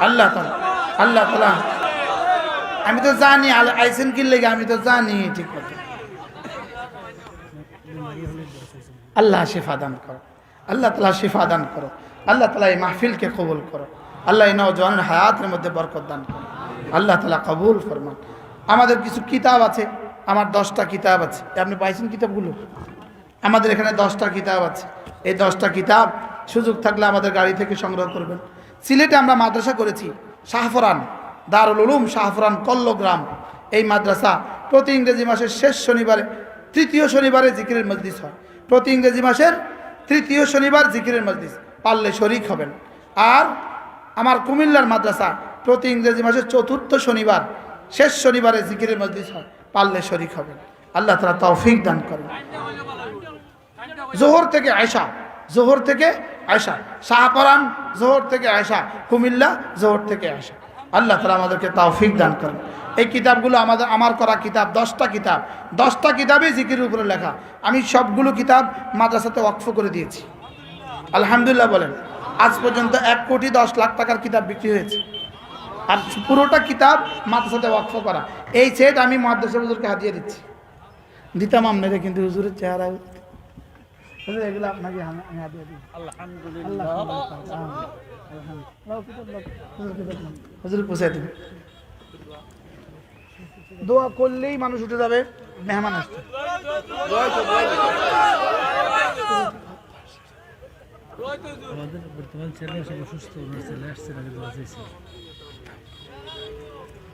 আল্লাহ তাআলা আল্লাহ তাআলা আমি তো জানি আইসেন কি লেগে আমি তো জানি ঠিক কথা আল্লাহ শিফা দান করো আল্লাহ তাআলা শিফা দান করো আল্লাহ তাআলা এই মাহফিলকে কবুল করো আল্লাহ এই নওজওয়ানের হায়াতের মধ্যে বরকত দান করো আল্লাহ তাআলা কবুল ফরমান আমাদের কিছু কিতাব আছে আমার 10টা কিতাব আছে আপনি পাইছেন কিতাবগুলো আমাদের এখানে 10টা কিতাব আছে এই 10টা কিতাব সুযোগ থাকলে আমাদের গাড়ি থেকে সংগ্রহ করবেন সিলেটে আমরা মাদ্রাসা করেছি শাহফরান দারুল উলুম শাহফরান কল্লগ্রাম এই মাদ্রাসা প্রতি ইংরেজি মাসের শেষ শনিবারে তৃতীয় শনিবারে জিকিরের মজলিস হয় প্রতি ইংরেজি মাসের তৃতীয় শনিবার জিকিরের মজলিস পারলে শরিক হবেন আর আমার কুমিল্লার মাদ্রাসা প্রতি ইংরেজি মাসের চতুর্থ শনিবার শেষ শনিবারে জিকিরের মজলিস হয় পারলে শরিক হবেন আল্লাহ তাআলা তৌফিক দান করেন জোহর থেকে আয়শা শাহপরান জোহর থেকে আয়শা কুমিল্লা জোহর থেকে আয়শা আল্লাহ তাআলা আমাদেরকে তৌফিক দান করেন এই কিতাবগুলো আমার করা কিতাব 10টা কিতাবই জিকিরের উপরে লেখা আমি সবগুলো কিতাব মাদ্রাসাতে ওয়াকফ করে দিয়েছি আলহামদুলিল্লাহ বলেন আজ পর্যন্ত 1,10,00,000 টাকার কিতাব বিক্রি হয়েছে আর পুরোটা কিতাব মাদ্রাসাতে ওয়াকফ করা এই সেট আমি মাদ্রাসা হুজুরকে হাদিয়া দিচ্ছি দিতাম আপনাদের কিন্তু হুজুরের চেহারা এগুলো আপনাকে আমি হাদিয়া দিই আলহামদুলিল্লাহ হুজুর পৌঁছে দিন দোয়া করলেই মানুষ উঠে যাবে মেহমান আসছে আমাদের বর্তমান ছেলে সব অসুস্থ ছেলে আসছে